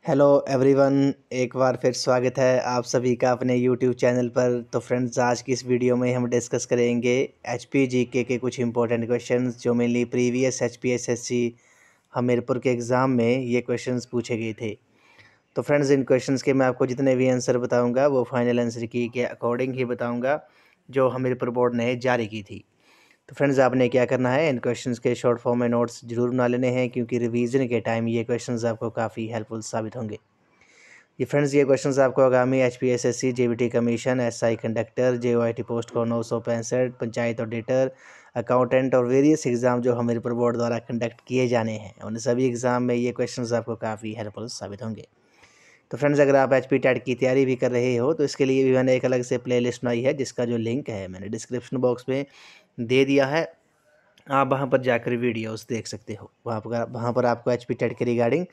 Hello everyone, एक बार फिर स्वागत है आप सभी का अपने यूट्यूब चैनल पर। तो फ्रेंड्स, आज की इस वीडियो में हम डिस्कस करेंगे एचपी जीके के कुछ इंपॉर्टेंट क्वेश्चंस जो मेनली प्रीवियस एचपीएसएससी हमीरपुर के एग्ज़ाम में ये क्वेश्चंस पूछे गए थे। तो फ्रेंड्स, इन क्वेश्चंस के मैं आपको जितने भी आंसर बताऊंगा वो फाइनल आंसर की के अकॉर्डिंग ही बताऊँगा जो हमीरपुर बोर्ड ने जारी की थी। तो फ्रेंड्स, आपने क्या करना है, इन क्वेश्चंस के शॉर्ट फॉर्म में नोट्स जरूर बना लेने हैं क्योंकि रिवीजन के टाइम ये क्वेश्चंस आपको काफ़ी हेल्पफुल साबित होंगे। ये क्वेश्चंस आपको आगामी HPSSC, JBT commission, SI conductor, JOIT post को 965, पंचायत ऑडिटर, अकाउंटेंट और वेरियस एग्ज़ाम जो हमीरपुर बोर्ड द्वारा कंडक्ट किए जाने हैं उन सभी एग्ज़ाम में ये क्वेश्चंस आपको काफ़ी हेल्पफुल साबित होंगे। तो फ्रेंड्स, अगर आप एचपी टेट की तैयारी भी कर रहे हो तो इसके लिए भी मैंने एक अलग से प्लेलिस्ट बनाई है जिसका जो लिंक है मैंने डिस्क्रिप्शन बॉक्स में दे दिया है। आप वहाँ पर जाकर वीडियोस देख सकते हो। वहाँ पर आपको एचपी टेट के रिगार्डिंग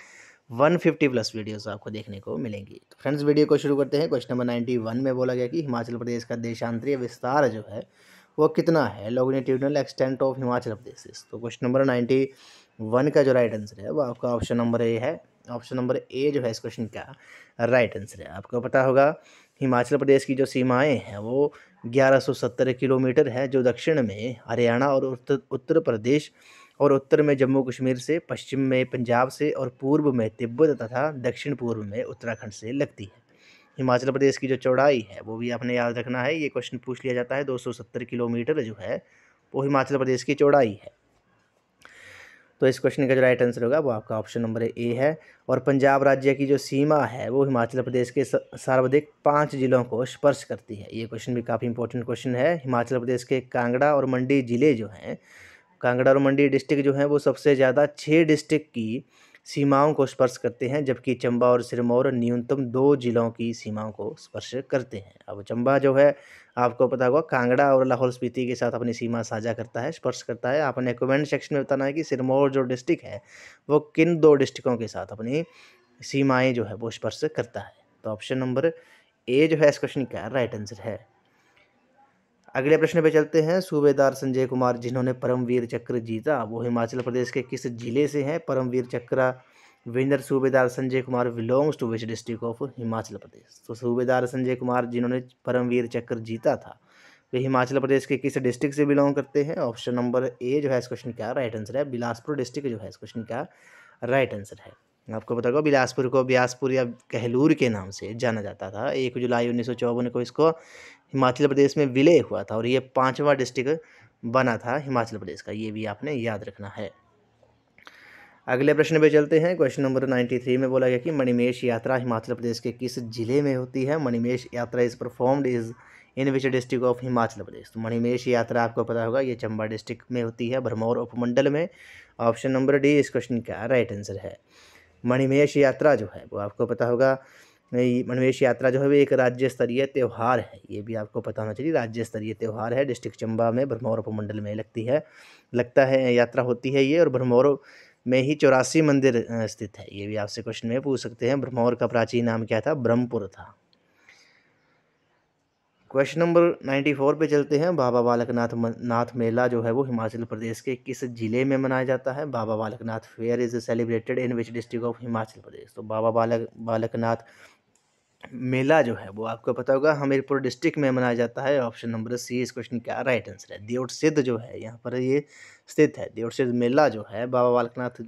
150 प्लस वीडियोस आपको देखने को मिलेंगी। तो फ्रेंड्स, वीडियो को शुरू करते हैं। क्वेश्चन नंबर 91 में बोला गया कि हिमाचल प्रदेश का देशांतरीय विस्तार जो है वो कितना है, longitudinal extent of Himachal Pradesh. तो क्वेश्चन नंबर 91 का जो राइट आंसर है वो आपका ऑप्शन नंबर ए है। ऑप्शन नंबर ए जो है इस क्वेश्चन का राइट आंसर है। आपको पता होगा हिमाचल प्रदेश की जो सीमाएं हैं वो 1170 किलोमीटर है, जो दक्षिण में हरियाणा और उत्तर प्रदेश और उत्तर में जम्मू कश्मीर से, पश्चिम में पंजाब से और पूर्व में तिब्बत तथा दक्षिण पूर्व में उत्तराखंड से लगती है। हिमाचल प्रदेश की जो चौड़ाई है वो भी आपने याद रखना है, ये क्वेश्चन पूछ लिया जाता है। 270 किलोमीटर जो है वो हिमाचल प्रदेश की चौड़ाई है। तो इस क्वेश्चन का जो राइट आंसर होगा वो आपका ऑप्शन नंबर ए है। और पंजाब राज्य की जो सीमा है वो हिमाचल प्रदेश के सर्वाधिक 5 जिलों को स्पर्श करती है। ये क्वेश्चन भी काफ़ी इंपॉर्टेंट क्वेश्चन है। हिमाचल प्रदेश के कांगड़ा और मंडी जिले जो हैं, कांगड़ा और मंडी डिस्ट्रिक्ट जो हैं वो सबसे ज़्यादा 6 डिस्ट्रिक्ट की सीमाओं को स्पर्श करते हैं, जबकि चंबा और सिरमौर न्यूनतम 2 जिलों की सीमाओं को स्पर्श करते हैं। अब चंबा जो है आपको पता होगा कांगड़ा और लाहौल स्पीति के साथ अपनी सीमा साझा करता है, स्पर्श करता है। आपने कमेंट सेक्शन में बताना है कि सिरमौर जो डिस्ट्रिक्ट है वो किन 2 डिस्ट्रिक्टों के साथ अपनी सीमाएँ जो है वो स्पर्श करता है। तो ऑप्शन नंबर ए जो है इस क्वेश्चन का राइट आंसर है। अगले प्रश्न पे चलते हैं। सूबेदार संजय कुमार जिन्होंने परमवीर चक्र जीता वो हिमाचल प्रदेश के किस जिले से हैं? Paramvir Chakra winner subedar Sanjay Kumar belongs to which district of Himachal Pradesh. तो सूबेदार संजय कुमार जिन्होंने परमवीर चक्र जीता था वे हिमाचल प्रदेश के किस डिस्ट्रिक्ट से बिलोंग करते हैं? ऑप्शन नंबर ए जो है इस क्वेश्चन का राइट आंसर है। बिलासपुर डिस्ट्रिक्ट जो है इस क्वेश्चन का राइट आंसर है। आपको पता होगा बिलासपुर को ब्यासपुर या कहलूर के नाम से जाना जाता था। 1 जुलाई 1954 को इसको हिमाचल प्रदेश में विलय हुआ था और ये 5वां डिस्ट्रिक्ट बना था हिमाचल प्रदेश का। ये भी आपने याद रखना है। अगले प्रश्न पे चलते हैं। क्वेश्चन नंबर 93 में बोला गया कि मणिमेश यात्रा हिमाचल प्रदेश के किस जिले में होती है? Manimesh yatra is performed is in which district of Himachal Pradesh. तो मणिमेश यात्रा आपको पता होगा ये चंबा डिस्ट्रिक्ट में होती है, भरमौर उपमंडल में। ऑप्शन नंबर डी इस क्वेश्चन का राइट आंसर है। मणिमेश यात्रा जो है वो आपको पता होगा, मणिमेश यात्रा जो है वो एक राज्य स्तरीय त्यौहार है। ये भी आपको पता होना चाहिए, राज्य स्तरीय त्यौहार है। डिस्ट्रिक्ट चंबा में भरमौर उपमंडल में लगता है यात्रा होती है ये। और भरमौर में ही 84 मंदिर स्थित है। ये भी आपसे क्वेश्चन में पूछ सकते हैं। भरमौर का प्राचीन नाम क्या था? ब्रह्मपुर था। क्वेश्चन नंबर 94 पे चलते हैं। बाबा बालकनाथ मेला जो है वो हिमाचल प्रदेश के किस जिले में मनाया जाता है? Baba Balaknath fair is celebrated in which district of Himachal Pradesh. तो बाबा बालकनाथ मेला जो है वो आपको पता होगा हमीरपुर डिस्ट्रिक्ट में मनाया जाता है। ऑप्शन नंबर सी इस क्वेश्चन का राइट आंसर है। दियोट सिद्ध जो है यहाँ पर ये स्थित है। दियोट सिद्ध मेला जो है, बाबा बालकनाथ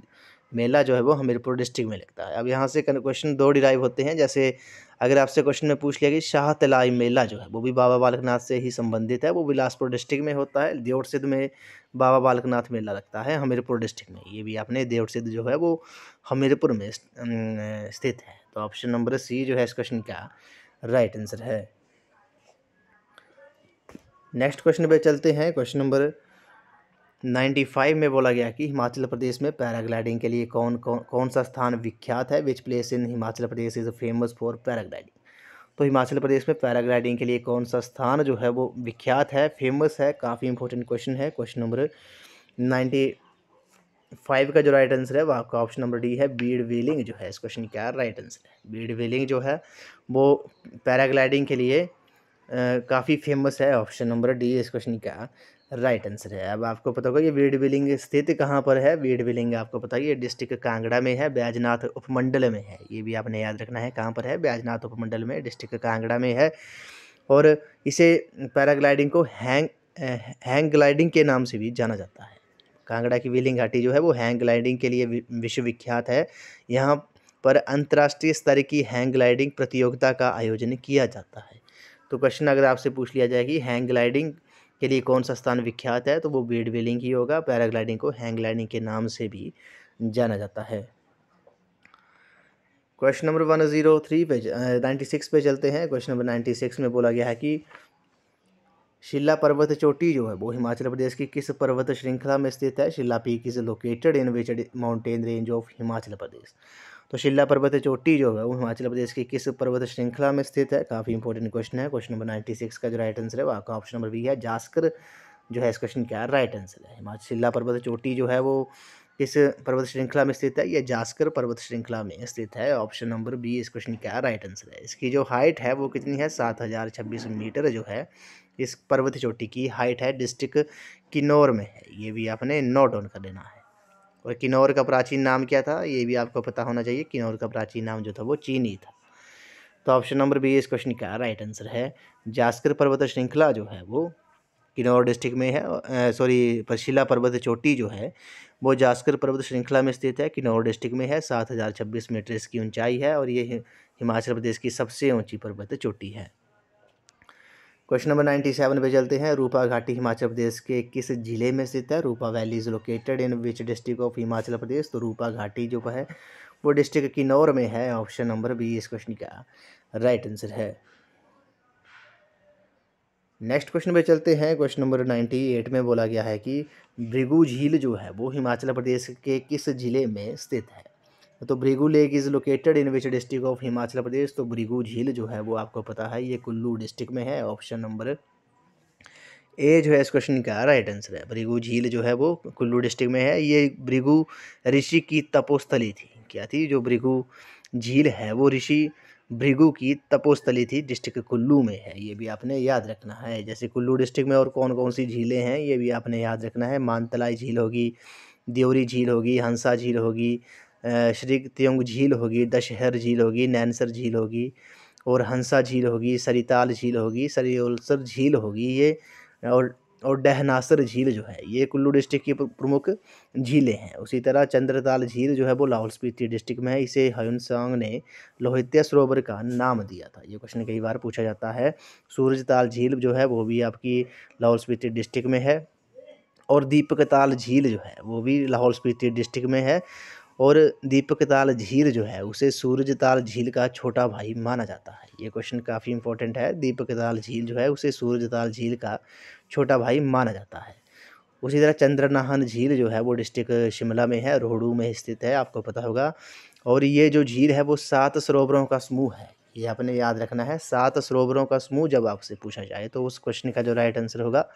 मेला जो है वो हमीरपुर डिस्ट्रिक्ट में लगता है। अब यहाँ से क्वेश्चन 2 डिराइव होते हैं। जैसे अगर आपसे क्वेश्चन में पूछ लिया कि शाह तलाई मेला जो है वो भी बाबा बालकनाथ से ही संबंधित है, वो बिलासपुर डिस्ट्रिक्ट में होता है। दियोट सिद्ध में बाबा बालकनाथ मेला लगता है हमीरपुर डिस्ट्रिक्ट में। ये भी आपने, दियोट सिद्ध जो है वो हमीरपुर में स्थित है। तो ऑप्शन नंबर सी जो है इस क्वेश्चन का राइट आंसर है। नेक्स्ट क्वेश्चन पे चलते हैं। क्वेश्चन नंबर 95 में बोला गया कि हिमाचल प्रदेश में पैराग्लाइडिंग के लिए कौन सा स्थान विख्यात है? विच place in Himachal Pradesh is famous for paragliding. तो हिमाचल प्रदेश में पैराग्लाइडिंग के लिए कौन सा स्थान जो है वो विख्यात है, फेमस है? काफ़ी इंपॉर्टेंट क्वेश्चन है। क्वेश्चन नंबर 95 का जो राइट आंसर है वो आपका ऑप्शन नंबर डी है। बीड़ व्हीलिंग जो है इस क्वेश्चन का राइट आंसर है। बीड़ व्हीलिंग जो है वो पैराग्लाइडिंग के लिए काफ़ी फेमस है। ऑप्शन नंबर डी इस क्वेश्चन का राइट आंसर है। अब आपको पता होगा ये वीड बिलिंग स्थित कहाँ पर है। वीड बिलिंग आपको पता है ये डिस्ट्रिक्ट कांगड़ा में है, बैजनाथ उपमंडल में है। ये भी आपने याद रखना है कहाँ पर है, बैजनाथ उपमंडल में, डिस्ट्रिक्ट कांगड़ा में है। और इसे पैराग्लाइडिंग को हैंग ग्लाइडिंग के नाम से भी जाना जाता है। कांगड़ा की व्हीलिंग घाटी जो है वो हैंग ग्लाइडिंग के लिए विश्व विख्यात है। यहाँ पर अंतर्राष्ट्रीय स्तर की हैंग ग्लाइडिंग प्रतियोगिता का आयोजन किया जाता है। तो क्वेश्चन अगर आपसे पूछ लिया जाए कि हैंग ग्लाइडिंग के लिए कौन सा स्थान विख्यात है, तो वो बीड व्हीलिंग ही होगा। पैराग्लाइडिंग को हैंग ग्लाइडिंग के नाम से भी जाना जाता है। क्वेश्चन नंबर 103 पे 96 पे चलते हैं। क्वेश्चन नंबर 96 में बोला गया है कि शिला पर्वत चोटी जो है वो हिमाचल प्रदेश की किस पर्वत श्रृंखला में स्थित है। Shila peak is located in which mountain range of Himachal Pradesh. तो शिला पर्वत चोटी जो है वो हिमाचल प्रदेश की किस पर्वत श्रृंखला में स्थित है। काफ़ी इंपॉर्टेंट क्वेश्चन है। क्वेश्चन नंबर 96 का जो राइट आंसर है वो आपका ऑप्शन नंबर बी है, जास्कर जो है इस क्वेश्चन क्या राइट आंसर है। हिमाचल शिला पर्वत चोटी जो है वो किस पर्वत श्रृंखला में स्थित है, ये जास्कर पर्वत श्रृंखला में स्थित है। ऑप्शन नंबर बी इस क्वेश्चन का राइट आंसर है। इसकी जो हाइट है वो कितनी है, 7026 मीटर जो है इस पर्वत चोटी की हाइट है। डिस्ट्रिक्ट किन्नौर में है, ये भी आपने नोट डाउन कर लेना है। और किन्नौर का प्राचीन नाम क्या था, ये भी आपको पता होना चाहिए। किन्नौर का प्राचीन नाम जो था वो चीनी था। तो ऑप्शन नंबर बी इस क्वेश्चन का राइट आंसर है। जास्कर पर्वत श्रृंखला जो है वो किन्नौर डिस्ट्रिक्ट में है। पर शिला पर्वत चोटी जो है वो जास्कर पर्वत श्रृंखला में स्थित है, किन्नौर डिस्ट्रिक्ट में है। 7026 मीटर इसकी ऊंचाई है और ये हिमाचल प्रदेश की सबसे ऊंची पर्वत चोटी है। क्वेश्चन नंबर 97 पे चलते हैं। रूपा घाटी हिमाचल प्रदेश के किस जिले में स्थित है। Rupa valley is located in which district of Himachal Pradesh. तो रूपा घाटी जो है वो डिस्ट्रिक्ट किन्नौर में है। ऑप्शन नंबर बी इस क्वेश्चन का राइट आंसर है। नेक्स्ट क्वेश्चन पे चलते हैं। क्वेश्चन नंबर 98 में बोला गया है कि भृगु झील जो है वो हिमाचल प्रदेश के किस जिले में स्थित है। तो Bhrigu lake is located in which district of Himachal Pradesh. तो भृगु झील जो है वो आपको पता है ये कुल्लू डिस्ट्रिक्ट में है। ऑप्शन नंबर ए जो है इस क्वेश्चन का राइट आंसर है। भृगु झील जो है वो कुल्लू डिस्ट्रिक्ट में है। ये भृगु ऋषि की तपोस्थली थी। क्या थी, जो भृगु झील है वो ऋषि भृगु की तपोस्थली थी, डिस्ट्रिक्ट कुल्लू में है। ये भी आपने याद रखना है। जैसे कुल्लू डिस्ट्रिक्ट में और कौन कौन सी झीलें हैं ये भी आपने याद रखना है। मानतलाई झील होगी, देवरी झील होगी, हंसा झील होगी, श्री त्योंग झील होगी, दशहर झील होगी, नैनसर झील होगी और हंसा झील होगी, सरिताल झील होगी, सरियोलसर झील होगी ये और डहनासर झील जो है ये कुल्लू डिस्ट्रिक्ट की प्रमुख झीलें हैं। उसी तरह चंद्रताल झील जो है वो लाहौल स्पीति डिस्ट्रिक्ट में है। इसे ह्यूनसांग ने लोहित्य सरोवर का नाम दिया था। ये क्वेश्चन कई बार पूछा जाता है। सूरजताल झील जो है वो भी आपकी लाहौल स्पीति डिस्ट्रिक्ट में है। और दीपकताल झील जो है वो भी लाहौल स्पीति डिस्ट्रिक्ट में है। और दीपकताल झील जो है उसे सूरजताल झील का छोटा भाई माना जाता है। ये क्वेश्चन काफ़ी इंपॉर्टेंट है। दीपकताल झील जो है उसे सूरजताल झील का छोटा भाई माना जाता है। उसी तरह चंद्रनाहन झील जो है वो डिस्ट्रिक्ट शिमला में है, रोहड़ू में स्थित है, आपको पता होगा। और ये जो झील है वो 7 सरोवरों का समूह है। ये आपने याद रखना है। 7 सरोवरों का समूह जब आपसे पूछा जाए तो उस क्वेश्चन का जो राइट आंसर होगा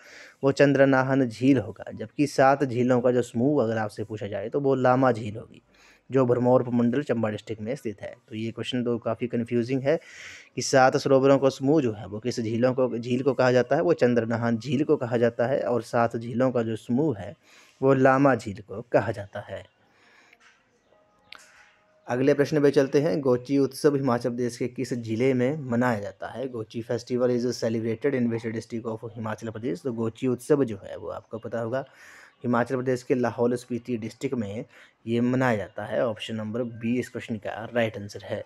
वो चंद्रनाहन झील होगा। जबकि 7 झीलों का जो समूह अगर आपसे पूछा जाए तो वो लामा झील होगी, जो भरमौर उपमंडल चंबा डिस्ट्रिक्ट में स्थित है। तो ये क्वेश्चन तो काफ़ी कन्फ्यूजिंग है कि 7 सरोवरों का समूह जो है वो किस झील को कहा जाता है, वो चंद्रनाहन झील को कहा जाता है। और 7 झीलों का जो समूह है वो लामा झील को कहा जाता है। अगले प्रश्न पे चलते हैं। गोची उत्सव हिमाचल प्रदेश के किस जिले में मनाया जाता है। Gochi festival is celebrated in which district of Himachal Pradesh. तो गोची उत्सव जो है वो आपको पता होगा हिमाचल प्रदेश के लाहौल स्पीति डिस्ट्रिक्ट में ये मनाया जाता है। ऑप्शन नंबर बी इस क्वेश्चन का राइट आंसर है।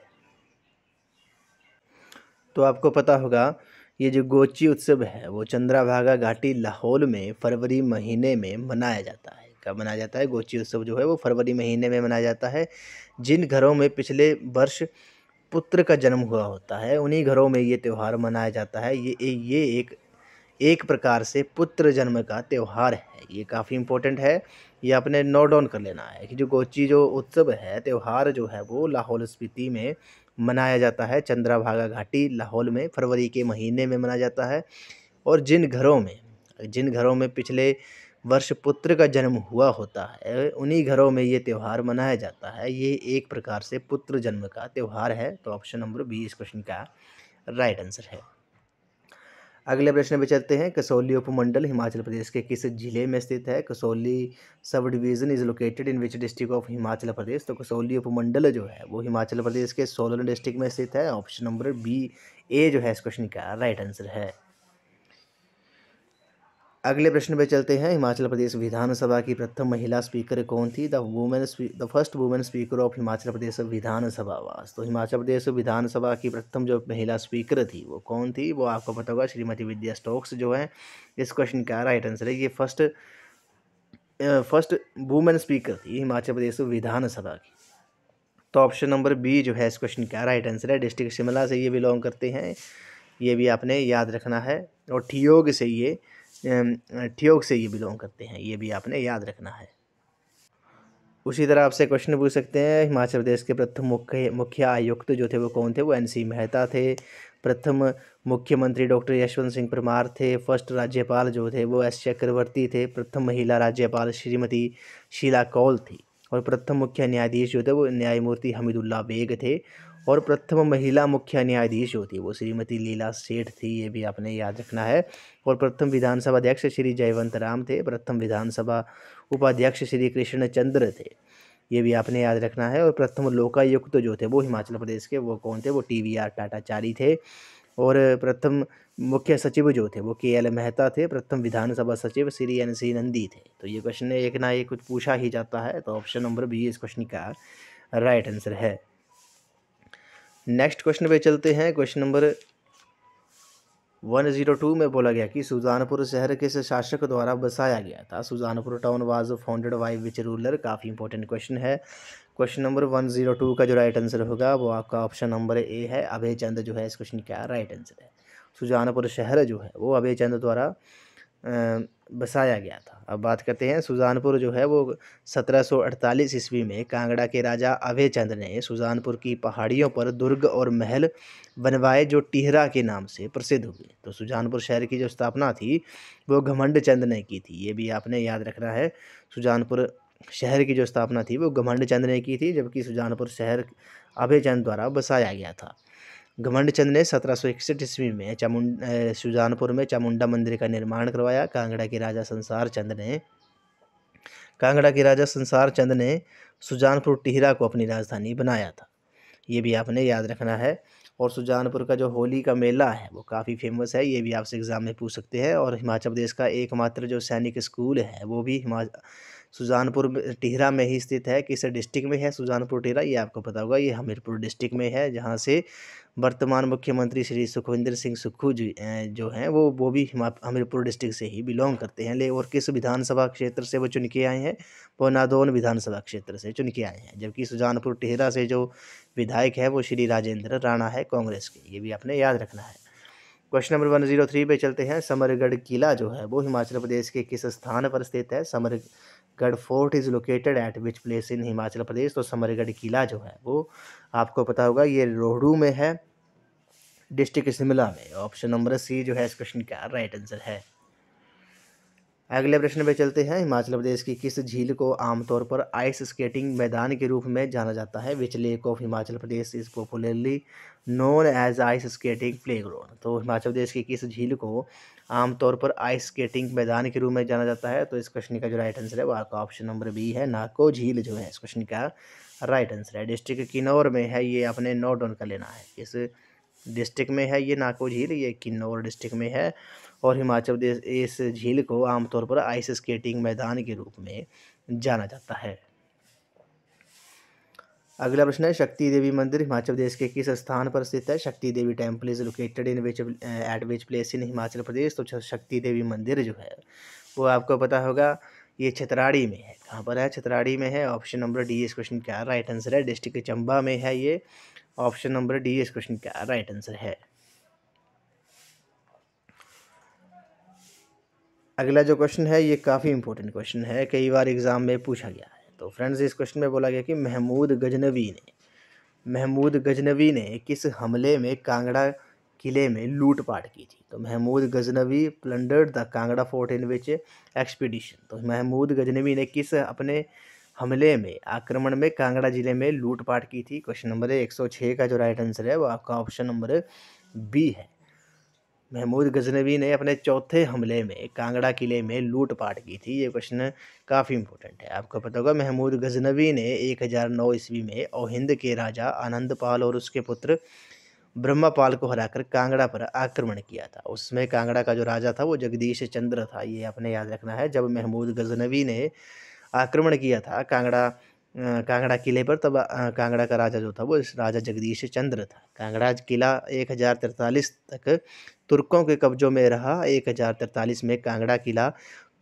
तो आपको पता होगा ये जो गोची उत्सव है वो चंद्रभागा घाटी लाहौल में फरवरी महीने में मनाया जाता है। कब मनाया जाता है, गोची उत्सव जो है वो फरवरी महीने में मनाया जाता है। जिन घरों में पिछले वर्ष पुत्र का जन्म हुआ होता है उन्हीं घरों में ये त्यौहार मनाया जाता है। ये एक प्रकार से पुत्र जन्म का त्यौहार है। ये काफ़ी इम्पोर्टेंट है, ये आपने नोट डाउन कर लेना है कि जो गोची जो उत्सव है त्यौहार जो है वो लाहौल स्पीति में मनाया जाता है। चंद्रभागा घाटी लाहौल में फरवरी के महीने में मनाया जाता है। और जिन घरों में पिछले वर्ष पुत्र का जन्म हुआ होता है उन्हीं घरों में ये त्यौहार मनाया जाता है। ये एक प्रकार से पुत्र जन्म का त्यौहार है। तो ऑप्शन नंबर बी इस क्वेश्चन का राइट आंसर है। अगले प्रश्न पे चलते हैं। कसौली उपमंडल हिमाचल प्रदेश के किस जिले में स्थित है? Kasauli sub division is located in which district of Himachal Pradesh? तो कसौली उपमंडल जो है वो हिमाचल प्रदेश के सोलन डिस्ट्रिक्ट में स्थित है। ऑप्शन नंबर बी ए जो है इस क्वेश्चन का राइट आंसर है। अगले प्रश्न पे चलते हैं। हिमाचल प्रदेश विधानसभा की प्रथम महिला स्पीकर कौन थी? The first women speaker of Himachal Pradesh Vidhan Sabha was. तो हिमाचल प्रदेश विधानसभा की प्रथम जो महिला स्पीकर थी वो कौन थी? वो आपको पता होगा, श्रीमती विद्या स्टोक्स जो है इस क्वेश्चन का राइट आंसर है। ये फर्स्ट वुमेन स्पीकर थी हिमाचल प्रदेश विधानसभा की। तो ऑप्शन नंबर बी जो है इस क्वेश्चन का राइट आंसर है। डिस्ट्रिक्ट शिमला से ये बिलोंग करते हैं, ये भी आपने याद रखना है। और ठियोग से ये बिलोंग करते हैं, ये भी आपने याद रखना है। उसी तरह आपसे क्वेश्चन पूछ सकते हैं। हिमाचल प्रदेश के प्रथम मुख्य आयुक्त जो थे वो कौन थे? वो NC मेहता थे। प्रथम मुख्यमंत्री डॉक्टर यशवंत सिंह परमार थे। फर्स्ट राज्यपाल जो थे वो S चक्रवर्ती थे। प्रथम महिला राज्यपाल श्रीमती शीला कौल थी। और प्रथम मुख्य न्यायाधीश जो थे वो न्यायमूर्ति हमीदुल्ला बेग थे। और प्रथम महिला मुख्य न्यायाधीश जो थी वो श्रीमती लीला सेठ थी, ये भी आपने याद रखना है। और प्रथम विधानसभा अध्यक्ष श्री जयवंत राम थे। प्रथम विधानसभा उपाध्यक्ष श्री कृष्ण चंद्र थे, ये भी आपने याद रखना है। और प्रथम लोकायुक्त जो थे वो हिमाचल प्रदेश के वो कौन थे? वो TVR टाटाचारी थे। और प्रथम मुख्य सचिव जो थे वो KL मेहता थे। प्रथम विधानसभा सचिव श्री NC नंदी थे। तो ये क्वेश्चन एक ना एक कुछ पूछा ही जाता है, तो ऑप्शन नंबर बी इस क्वेश्चन का राइट आंसर है। नेक्स्ट क्वेश्चन पे चलते हैं। क्वेश्चन नंबर 102 में बोला गया कि सुजानपुर शहर किस शासक द्वारा बसाया गया था? Sujanpur town was founded by which ruler? काफ़ी इंपॉर्टेंट क्वेश्चन है। क्वेश्चन नंबर 102 का जो राइट आंसर होगा वो आपका ऑप्शन नंबर ए है, अभय चंद जो है इस क्वेश्चन का राइट आंसर है। सुजानपुर शहर जो है वो अभय चंद द्वारा बसाया गया था। अब बात करते हैं, सुजानपुर जो है वो 1748 ईस्वी में कांगड़ा के राजा अभय चंद ने सुजानपुर की पहाड़ियों पर दुर्ग और महल बनवाए जो टिहरा के नाम से प्रसिद्ध हुए। तो सुजानपुर शहर की जो स्थापना थी वो घमंड चंद ने की थी, ये भी आपने याद रखना है। सुजानपुर शहर की जो स्थापना थी वो घमंड चंद ने की थी, जबकि सुजानपुर शहर अभय चंद द्वारा बसाया गया था। घमंड चंद ने 1761 ईस्वी में सुजानपुर में चामुंडा मंदिर का निर्माण करवाया। कांगड़ा के राजा संसार चंद ने सुजानपुर टिहरा को अपनी राजधानी बनाया था, ये भी आपने याद रखना है। और सुजानपुर का जो होली का मेला है वो काफ़ी फेमस है, ये भी आपसे एग्जाम में पूछ सकते हैं। और हिमाचल प्रदेश का एकमात्र जो सैनिक स्कूल है वो भी सुजानपुर टिहरा में ही स्थित है। किस डिस्ट्रिक्ट में है सुजानपुर टिहरा? ये आपको पता होगा, ये हमीरपुर डिस्ट्रिक्ट में है, जहाँ से वर्तमान मुख्यमंत्री श्री सुखविंदर सिंह सुक्खू जी जो हैं वो भी हमीरपुर डिस्ट्रिक्ट से ही बिलोंग करते हैं। और किस विधानसभा क्षेत्र से वो चुन के आए हैं? वो नादौन विधानसभा क्षेत्र से चुन के आए हैं। जबकि सुजानपुर टिहरा से जो विधायक है वो श्री राजेंद्र राणा है कांग्रेस के, ये भी आपने याद रखना है। क्वेश्चन नंबर 103 पे चलते हैं। समरगढ़ किला जो है वो हिमाचल प्रदेश के किस स्थान पर स्थित है? Samargarh fort is located at which place in Himachal Pradesh? तो समरगढ़ किला जो है वो आपको पता होगा ये रोहडू में है, डिस्ट्रिक्ट शिमला में। ऑप्शन नंबर सी जो है इस क्वेश्चन का राइट आंसर है। अगले प्रश्न पे चलते हैं। हिमाचल प्रदेश की किस झील को आमतौर पर आइस स्केटिंग मैदान के रूप में जाना जाता है? Which lake of Himachal Pradesh is popularly known as ice skating playground? तो हिमाचल प्रदेश की किस झील को आमतौर पर आइस स्केटिंग मैदान के रूप में जाना जाता है? तो इस क्वेश्चन का जो राइट आंसर है वो आपका ऑप्शन नंबर बी है, नाको झील जो है इस क्वेश्चन का राइट आंसर है। डिस्ट्रिक्ट किन्नौर में है, ये अपने नोट डाउन कर लेना है। इस डिस्ट्रिक्ट में है ये नाको झील, ये किन्नौर डिस्ट्रिक्ट में है। और हिमाचल प्रदेश इस झील को आमतौर पर आइस स्केटिंग मैदान के रूप में जाना जाता है। अगला प्रश्न है, शक्ति देवी मंदिर हिमाचल प्रदेश के किस स्थान पर स्थित है? Shakti Devi temple is located in which at which place in Himachal Pradesh? तो शक्ति देवी मंदिर जो है वो आपको पता होगा ये छतराड़ी में है। कहाँ पर है? छतराड़ी में है। ऑप्शन नंबर डी इस क्वेश्चन का राइट आंसर है। डिस्ट्रिक्ट चंबा में है ये। ऑप्शन नंबर डी इस क्वेश्चन का राइट आंसर है। अगला जो क्वेश्चन है ये काफ़ी इंपॉर्टेंट क्वेश्चन है, कई बार एग्जाम में पूछा गया है। तो फ्रेंड्स इस क्वेश्चन में बोला गया कि महमूद गजनवी ने किस हमले में कांगड़ा किले में लूटपाट की थी? तो Mahmud Ghaznavi plundered the Kangra fort in which expedition? तो महमूद गजनवी ने किस अपने हमले में आक्रमण में कांगड़ा जिले में लूटपाट की थी? क्वेश्चन नंबर 106 का जो राइट आंसर है वो आपका ऑप्शन नंबर बी है। महमूद गजनवी ने अपने चौथे हमले में कांगड़ा किले में लूटपाट की थी। ये क्वेश्चन काफ़ी इंपॉर्टेंट है, आपको पता होगा। महमूद गजनवी ने 1009 ईस्वी में ओहिंद के राजा आनंदपाल और उसके पुत्र ब्रह्मपाल को हराकर कांगड़ा पर आक्रमण किया था। उसमें कांगड़ा का जो राजा था वो जगदीश चंद्र था, ये आपने याद रखना है। जब महमूद गजनवी ने आक्रमण किया था कांगड़ा किले पर, तब कांगड़ा का राजा जो था वो इस राजा जगदीश चंद्र था। कांगड़ा किला 1043 तक तुर्कों के कब्जों में रहा। 1043 में कांगड़ा किला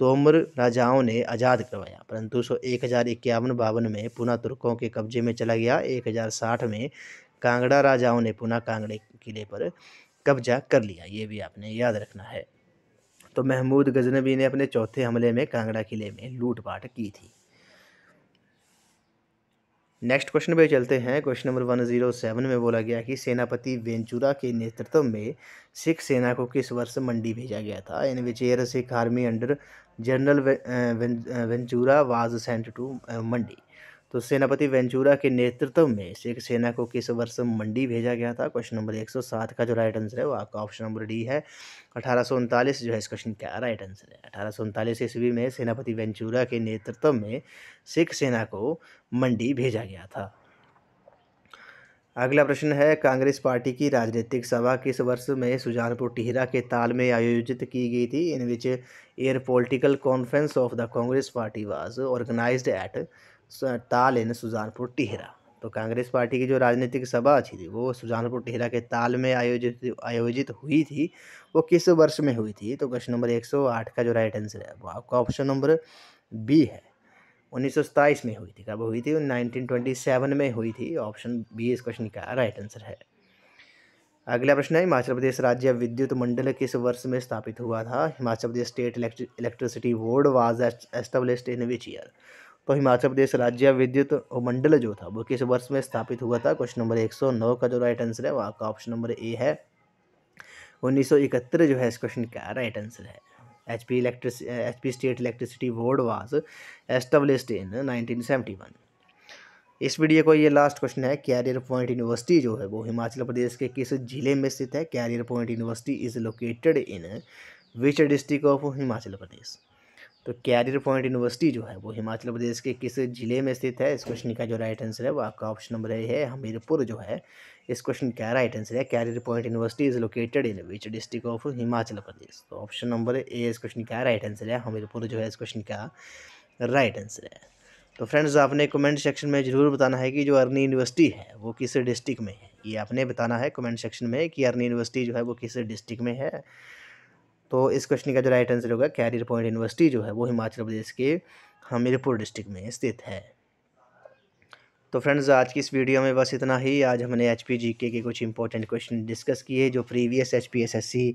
तोमर राजाओं ने आज़ाद करवाया, परंतु 1051-52 में पुनः तुर्कों के कब्जे में चला गया। 1060 में कांगड़ा राजाओं ने पुनः कांगड़े किले पर कब्जा कर लिया, ये भी आपने याद रखना है। तो महमूद गजनवी ने अपने चौथे हमले में कांगड़ा किले में लूटपाट की थी। नेक्स्ट क्वेश्चन पे चलते हैं। क्वेश्चन नंबर 107 में बोला गया कि सेनापति वेंचुरा के नेतृत्व में सिख सेना को किस वर्ष मंडी भेजा गया था। In which year Sikh army under general Ventura was sent to Mandi. तो सेनापति वेंचुरा के नेतृत्व में सिख सेना को किस वर्ष मंडी भेजा गया था। क्वेश्चन नंबर 107 का जो राइट आंसर है वो आपका ऑप्शन नंबर डी है। 1839 जो है इस क्वेश्चन का राइट आंसर है। 1839 ईस्वी में सेनापति वेंचुरा के नेतृत्व में सिख सेना को मंडी भेजा गया था। अगला प्रश्न है, कांग्रेस पार्टी की राजनीतिक सभा किस वर्ष में सुजानपुर टिहरा के ताल में आयोजित की गई थी। In which year political conference of the Congress party was organised at Tal in Sujanpur Tihra. तो कांग्रेस पार्टी की जो राजनीतिक सभा थी वो सुजानपुर टिहरा के ताल में आयोजित हुई थी, वो किस वर्ष में हुई थी। तो क्वेश्चन नंबर 108 का जो राइट आंसर है वो आपका ऑप्शन नंबर बी है। 1927 में हुई थी। कब हुई थी? 1927 में हुई थी। ऑप्शन बी इस क्वेश्चन का राइट आंसर है। अगला प्रश्न है, हिमाचल प्रदेश राज्य विद्युत मंडल किस वर्ष में स्थापित हुआ था। Himachal Pradesh state electricity board was established in which year. तो हिमाचल प्रदेश राज्य विद्युत मंडल जो था वो किस वर्ष में स्थापित हुआ था। क्वेश्चन नंबर 109 का जो राइट आंसर है वो आपका ऑप्शन नंबर ए है। 1971 जो है इस क्वेश्चन का राइट आंसर है। HP state electricity board was established इन 1971। इस वीडियो को ये लास्ट क्वेश्चन है, कैरियर पॉइंट यूनिवर्सिटी जो है वो हिमाचल प्रदेश के किस जिले में स्थित है। Career Point University is located in which district of Himachal Pradesh. तो कैरियर पॉइंट यूनिवर्सिटी जो है वो हिमाचल प्रदेश के किस जिले में स्थित है। इस क्वेश्चन का जो राइट आंसर है वो आपका ऑप्शन नंबर ए है, हमीरपुर जो है इस क्वेश्चन का राइट आंसर है। Career Point University is located in which district of Himachal Pradesh. तो ऑप्शन नंबर ए इस क्वेश्चन का राइट आंसर है, हमीरपुर जो है इस क्वेश्चन का राइट आंसर है। तो फ्रेंड्स, आपने कमेंट सेक्शन में ज़रूर बताना है कि जो अर्नी यूनिवर्सिटी है वो किस डिस्ट्रिक्ट में है। ये आपने बताना है कमेंट सेक्शन में कि अर्नी यूनिवर्सिटी जो है वो किस डिस्ट्रिक्ट में है। तो इस क्वेश्चन का जो राइट आंसर होगा, कैरियर पॉइंट यूनिवर्सिटी जो है वो हिमाचल प्रदेश के हमीरपुर डिस्ट्रिक्ट में स्थित है। तो फ्रेंड्स, आज की इस वीडियो में बस इतना ही। आज हमने HPGK के कुछ इंपॉर्टेंट क्वेश्चन डिस्कस किए जो प्रीवियस HPSSC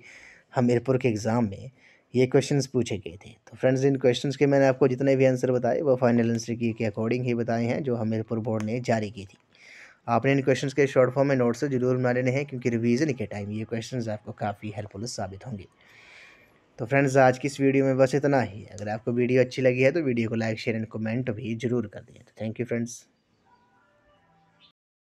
हमीरपुर के एग्ज़ाम में ये क्वेश्चंस पूछे गए थे। तो फ्रेंड्स, इन क्वेश्चंस के मैंने आपको जितने भी आंसर बताए वो फाइनल आंसर की के अकॉर्डिंग ही बताए हैं जो हमीरपुर बोर्ड ने जारी की थी। आपने इन क्वेश्चंस के शॉर्ट फॉर्म में नोट्स जरूर बना लेने हैं क्योंकि रिवीजन के टाइम ये क्वेश्चंस आपको काफ़ी हेल्पफुल साबित होंगे। तो फ्रेंड्स, आज की इस वीडियो में बस इतना ही। अगर आपको वीडियो अच्छी लगी है तो वीडियो को लाइक शेयर एंड कमेंट भी जरूर कर दें। तो थैंक यू फ्रेंड्स।